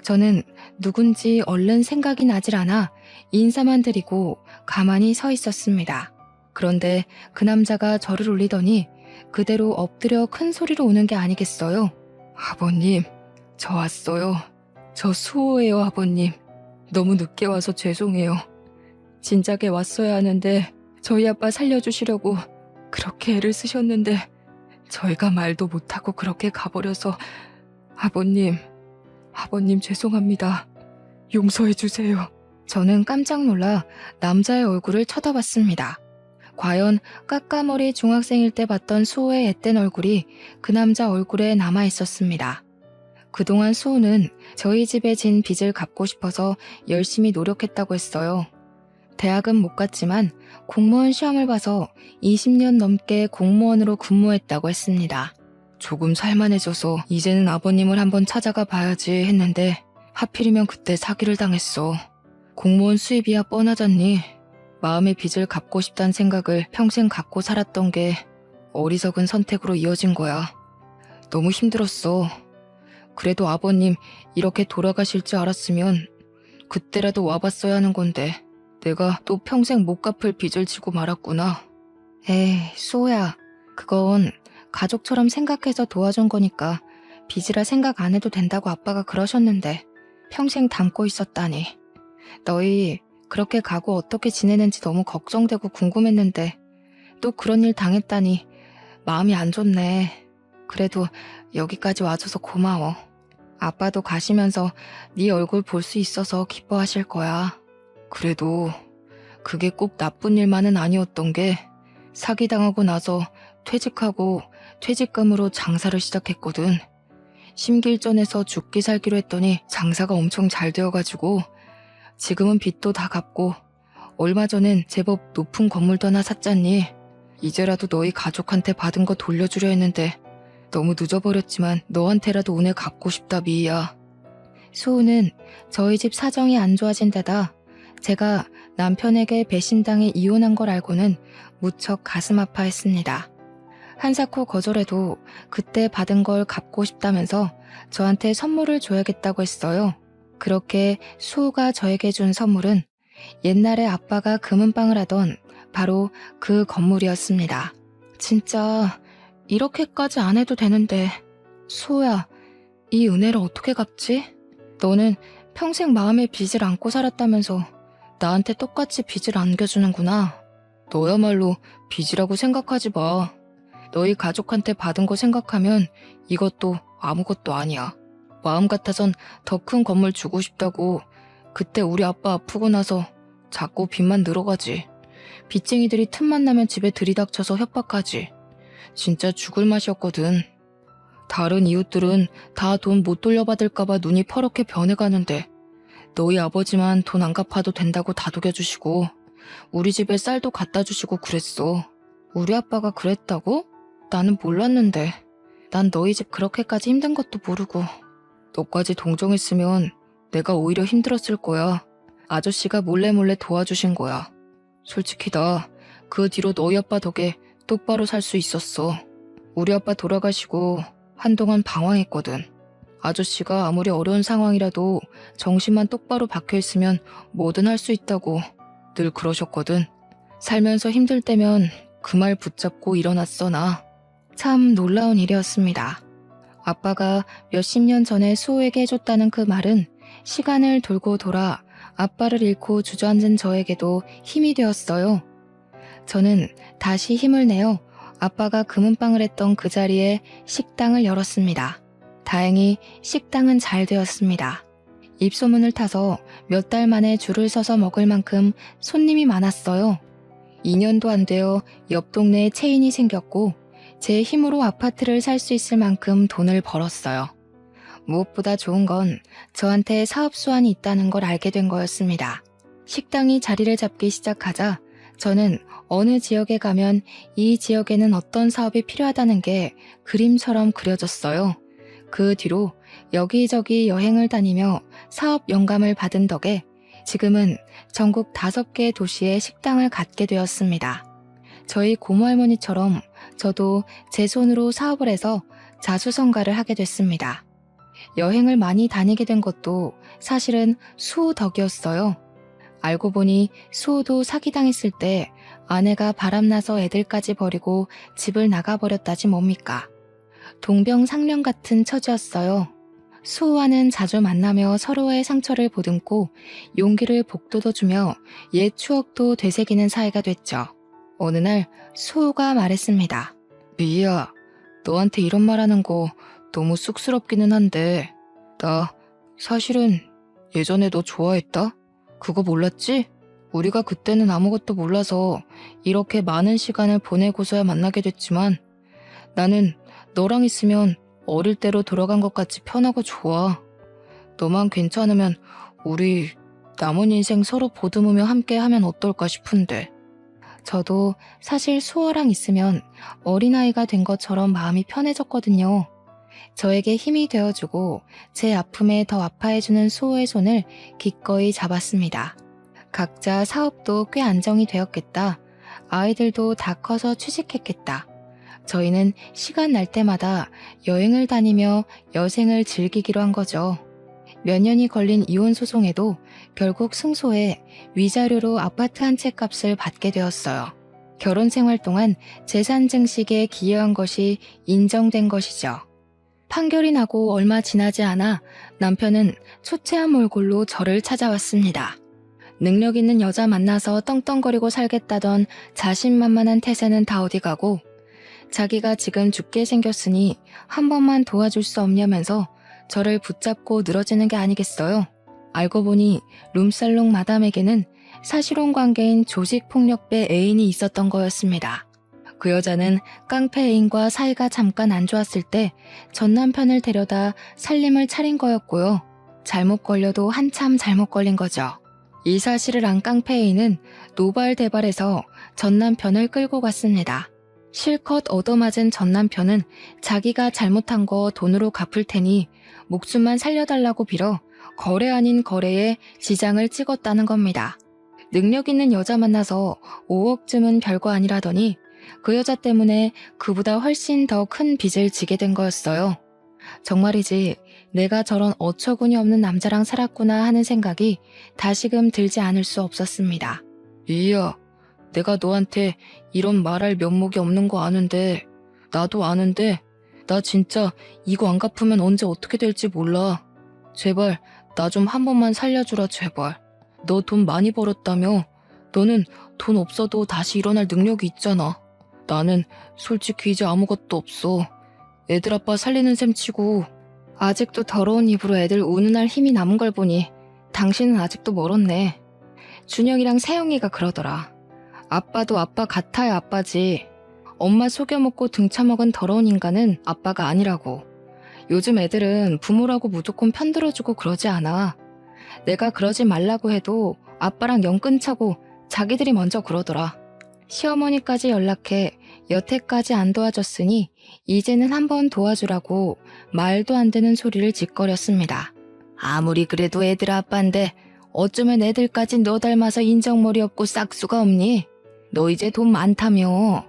저는 누군지 얼른 생각이 나질 않아 인사만 드리고 가만히 서 있었습니다. 그런데 그 남자가 저를 울리더니 그대로 엎드려 큰 소리로 우는 게 아니겠어요? 아버님, 저 왔어요. 저 수호예요, 아버님. 너무 늦게 와서 죄송해요. 진작에 왔어야 하는데 저희 아빠 살려주시려고 그렇게 애를 쓰셨는데 저희가 말도 못하고 그렇게 가버려서 아버님 죄송합니다. 용서해 주세요. 저는 깜짝 놀라 남자의 얼굴을 쳐다봤습니다. 과연 까까머리 중학생일 때 봤던 수호의 앳된 얼굴이 그 남자 얼굴에 남아 있었습니다. 그동안 수호는 저희 집에 진 빚을 갚고 싶어서 열심히 노력했다고 했어요. 대학은 못 갔지만 공무원 시험을 봐서 20년 넘게 공무원으로 근무했다고 했습니다. 조금 살만해져서 이제는 아버님을 한번 찾아가 봐야지 했는데 하필이면 그때 사기를 당했어. 공무원 수입이야 뻔하잖니. 마음의 빚을 갚고 싶다는 생각을 평생 갖고 살았던 게 어리석은 선택으로 이어진 거야. 너무 힘들었어. 그래도 아버님 이렇게 돌아가실 줄 알았으면 그때라도 와봤어야 하는 건데 내가 또 평생 못 갚을 빚을 지고 말았구나. 에이, 수호야. 그건 가족처럼 생각해서 도와준 거니까 빚이라 생각 안 해도 된다고 아빠가 그러셨는데 평생 담고 있었다니. 너희 그렇게 가고 어떻게 지내는지 너무 걱정되고 궁금했는데 또 그런 일 당했다니 마음이 안 좋네. 그래도 여기까지 와줘서 고마워. 아빠도 가시면서 네 얼굴 볼 수 있어서 기뻐하실 거야. 그래도 그게 꼭 나쁜 일만은 아니었던 게 사기당하고 나서 퇴직하고 퇴직금으로 장사를 시작했거든. 심길전에서 죽기 살기로 했더니 장사가 엄청 잘 되어가지고 지금은 빚도 다 갚고 얼마 전엔 제법 높은 건물도 하나 샀잖니. 이제라도 너희 가족한테 받은 거 돌려주려 했는데 너무 늦어버렸지만 너한테라도 오늘 갚고 싶다 미희야. 수우는 저희 집 사정이 안 좋아진 데다 제가 남편에게 배신당해 이혼한 걸 알고는 무척 가슴 아파했습니다. 한사코 거절해도 그때 받은 걸 갚고 싶다면서 저한테 선물을 줘야겠다고 했어요. 그렇게 수우가 저에게 준 선물은 옛날에 아빠가 금은방을 하던 바로 그 건물이었습니다. 진짜 이렇게까지 안 해도 되는데 수우야, 이 은혜를 어떻게 갚지? 너는 평생 마음에 빚을 안고 살았다면서 나한테 똑같이 빚을 안겨주는구나. 너야말로 빚이라고 생각하지 마. 너희 가족한테 받은 거 생각하면 이것도 아무것도 아니야. 마음 같아선 더 큰 건물 주고 싶다고. 그때 우리 아빠 아프고 나서 자꾸 빚만 늘어가지. 빚쟁이들이 틈만 나면 집에 들이닥쳐서 협박하지. 진짜 죽을 맛이었거든. 다른 이웃들은 다 돈 못 돌려받을까봐 눈이 퍼렇게 변해가는데 너희 아버지만 돈 안 갚아도 된다고 다독여주시고 우리 집에 쌀도 갖다 주시고 그랬어. 우리 아빠가 그랬다고? 나는 몰랐는데. 난 너희 집 그렇게까지 힘든 것도 모르고. 너까지 동정했으면 내가 오히려 힘들었을 거야. 아저씨가 몰래 도와주신 거야. 솔직히 나 그 뒤로 너희 아빠 덕에 똑바로 살 수 있었어. 우리 아빠 돌아가시고 한동안 방황했거든. 아저씨가 아무리 어려운 상황이라도 정신만 똑바로 박혀있으면 뭐든 할 수 있다고 늘 그러셨거든. 살면서 힘들 때면 그 말 붙잡고 일어났어 나. 참 놀라운 일이었습니다. 아빠가 몇십 년 전에 수호에게 해줬다는 그 말은 시간을 돌고 돌아 아빠를 잃고 주저앉은 저에게도 힘이 되었어요. 저는 다시 힘을 내어 아빠가 금은방을 했던 그 자리에 식당을 열었습니다. 다행히 식당은 잘 되었습니다. 입소문을 타서 몇 달 만에 줄을 서서 먹을 만큼 손님이 많았어요. 2년도 안 되어 옆 동네에 체인이 생겼고 제 힘으로 아파트를 살 수 있을 만큼 돈을 벌었어요. 무엇보다 좋은 건 저한테 사업 수완이 있다는 걸 알게 된 거였습니다. 식당이 자리를 잡기 시작하자 저는 어느 지역에 가면 이 지역에는 어떤 사업이 필요하다는 게 그림처럼 그려졌어요. 그 뒤로 여기저기 여행을 다니며 사업 영감을 받은 덕에 지금은 전국 5개 도시에 식당을 갖게 되었습니다. 저희 고모할머니처럼 저도 제 손으로 사업을 해서 자수성가를 하게 됐습니다. 여행을 많이 다니게 된 것도 사실은 수호 덕이었어요. 알고 보니 수호도 사기당했을 때 아내가 바람나서 애들까지 버리고 집을 나가버렸다지 뭡니까. 동병상련 같은 처지였어요. 수호와는 자주 만나며 서로의 상처를 보듬고 용기를 북돋워주며 옛 추억도 되새기는 사이가 됐죠. 어느 날 수호가 말했습니다. 미희야, 너한테 이런 말하는 거 너무 쑥스럽기는 한데 나 사실은 예전에 너 좋아했다? 그거 몰랐지? 우리가 그때는 아무것도 몰라서 이렇게 많은 시간을 보내고서야 만나게 됐지만 나는 너랑 있으면 어릴 때로 돌아간 것 같이 편하고 좋아. 너만 괜찮으면 우리 남은 인생 서로 보듬으며 함께 하면 어떨까 싶은데. 저도 사실 수호랑 있으면 어린아이가 된 것처럼 마음이 편해졌거든요. 저에게 힘이 되어주고 제 아픔에 더 아파해주는 수호의 손을 기꺼이 잡았습니다. 각자 사업도 꽤 안정이 되었겠다. 아이들도 다 커서 취직했겠다. 저희는 시간 날 때마다 여행을 다니며 여생을 즐기기로 한 거죠. 몇 년이 걸린 이혼 소송에도 결국 승소해 위자료로 아파트 한 채 값을 받게 되었어요. 결혼 생활 동안 재산 증식에 기여한 것이 인정된 것이죠. 판결이 나고 얼마 지나지 않아 남편은 초췌한 몰골로 저를 찾아왔습니다. 능력 있는 여자 만나서 떵떵거리고 살겠다던 자신만만한 태세는 다 어디 가고 자기가 지금 죽게 생겼으니 한 번만 도와줄 수 없냐면서 저를 붙잡고 늘어지는 게 아니겠어요. 알고 보니 룸살롱 마담에게는 사실혼 관계인 조직폭력배 애인이 있었던 거였습니다. 그 여자는 깡패 애인과 사이가 잠깐 안 좋았을 때 전 남편을 데려다 살림을 차린 거였고요. 잘못 걸려도 한참 잘못 걸린 거죠. 이 사실을 안 깡패 애인은 노발대발해서 전 남편을 끌고 갔습니다. 실컷 얻어맞은 전 남편은 자기가 잘못한 거 돈으로 갚을 테니 목숨만 살려달라고 빌어 거래 아닌 거래에 지장을 찍었다는 겁니다. 능력 있는 여자 만나서 5억쯤은 별거 아니라더니 그 여자 때문에 그보다 훨씬 더 큰 빚을 지게 된 거였어요. 정말이지 내가 저런 어처구니 없는 남자랑 살았구나 하는 생각이 다시금 들지 않을 수 없었습니다. 이야, 내가 너한테 이런 말할 면목이 없는 거 아는데, 나도 아는데 나 진짜 이거 안 갚으면 언제 어떻게 될지 몰라. 제발 나 좀 한 번만 살려주라 제발. 너 돈 많이 벌었다며? 너는 돈 없어도 다시 일어날 능력이 있잖아. 나는 솔직히 이제 아무것도 없어. 애들 아빠 살리는 셈 치고 아직도 더러운 입으로 애들 우는할 힘이 남은 걸 보니 당신은 아직도 멀었네. 준영이랑 세영이가 그러더라. 아빠도 아빠 같아야 아빠지. 엄마 속여먹고 등쳐먹은 더러운 인간은 아빠가 아니라고. 요즘 애들은 부모라고 무조건 편들어주고 그러지 않아. 내가 그러지 말라고 해도 아빠랑 영 끊자고 자기들이 먼저 그러더라. 시어머니까지 연락해 여태까지 안 도와줬으니 이제는 한번 도와주라고 말도 안 되는 소리를 짓거렸습니다. 아무리 그래도 애들 아빠인데 어쩌면 애들까지 너 닮아서 인정머리 없고 싹수가 없니? 너 이제 돈 많다며.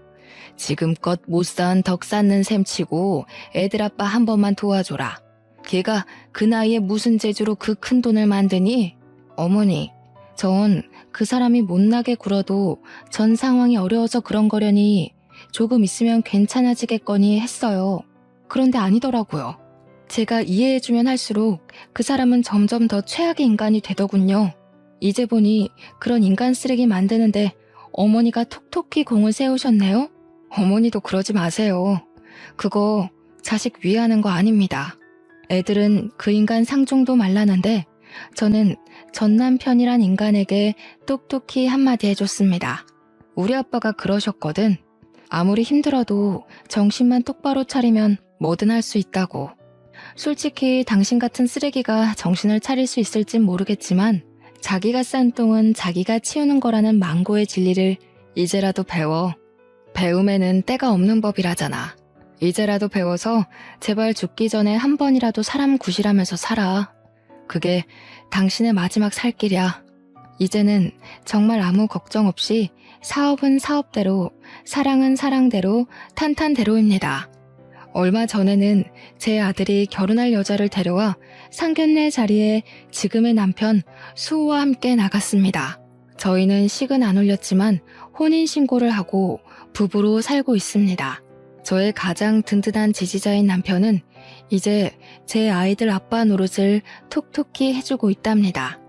지금껏 못 쌓은 덕 쌓는 셈 치고 애들 아빠 한 번만 도와줘라. 걔가 그 나이에 무슨 재주로 그 큰 돈을 만드니? 어머니, 전 그 사람이 못나게 굴어도 전 상황이 어려워서 그런 거려니 조금 있으면 괜찮아지겠거니 했어요. 그런데 아니더라고요. 제가 이해해주면 할수록 그 사람은 점점 더 최악의 인간이 되더군요. 이제 보니 그런 인간 쓰레기 만드는데 어머니가 톡톡히 공을 세우셨네요? 어머니도 그러지 마세요. 그거 자식 위하는 거 아닙니다. 애들은 그 인간 상종도 말라는데 저는 전 남편이란 인간에게 똑똑히 한마디 해줬습니다. 우리 아빠가 그러셨거든. 아무리 힘들어도 정신만 똑바로 차리면 뭐든 할 수 있다고. 솔직히 당신 같은 쓰레기가 정신을 차릴 수 있을진 모르겠지만 자기가 싼 똥은 자기가 치우는 거라는 망고의 진리를 이제라도 배워. 배움에는 때가 없는 법이라잖아. 이제라도 배워서 제발 죽기 전에 한 번이라도 사람 구실하면서 살아. 그게 당신의 마지막 살 길이야. 이제는 정말 아무 걱정 없이 사업은 사업대로, 사랑은 사랑대로, 탄탄대로입니다. 얼마 전에는 제 아들이 결혼할 여자를 데려와 상견례 자리에 지금의 남편 수호와 함께 나갔습니다. 저희는 식은 안 올렸지만 혼인신고를 하고 부부로 살고 있습니다. 저의 가장 든든한 지지자인 남편은 이제 제 아이들 아빠 노릇을 톡톡히 해주고 있답니다.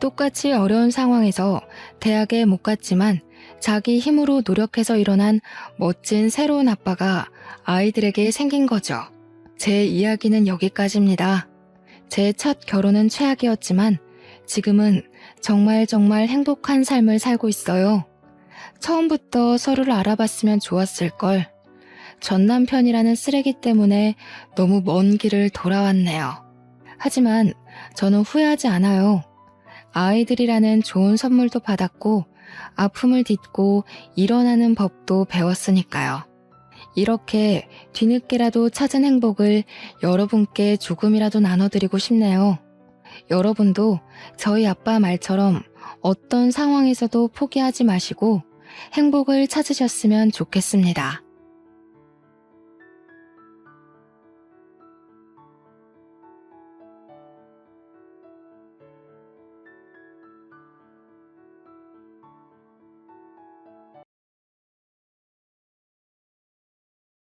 똑같이 어려운 상황에서 대학에 못 갔지만 자기 힘으로 노력해서 일어난 멋진 새로운 아빠가 아이들에게 생긴 거죠. 제 이야기는 여기까지입니다. 제 첫 결혼은 최악이었지만 지금은 정말 행복한 삶을 살고 있어요. 처음부터 서로를 알아봤으면 좋았을걸. 전 남편이라는 쓰레기 때문에 너무 먼 길을 돌아왔네요. 하지만 저는 후회하지 않아요. 아이들이라는 좋은 선물도 받았고 아픔을 딛고 일어나는 법도 배웠으니까요. 이렇게 뒤늦게라도 찾은 행복을 여러분께 조금이라도 나눠드리고 싶네요. 여러분도 저희 아빠 말처럼 어떤 상황에서도 포기하지 마시고 행복을 찾으셨으면 좋겠습니다.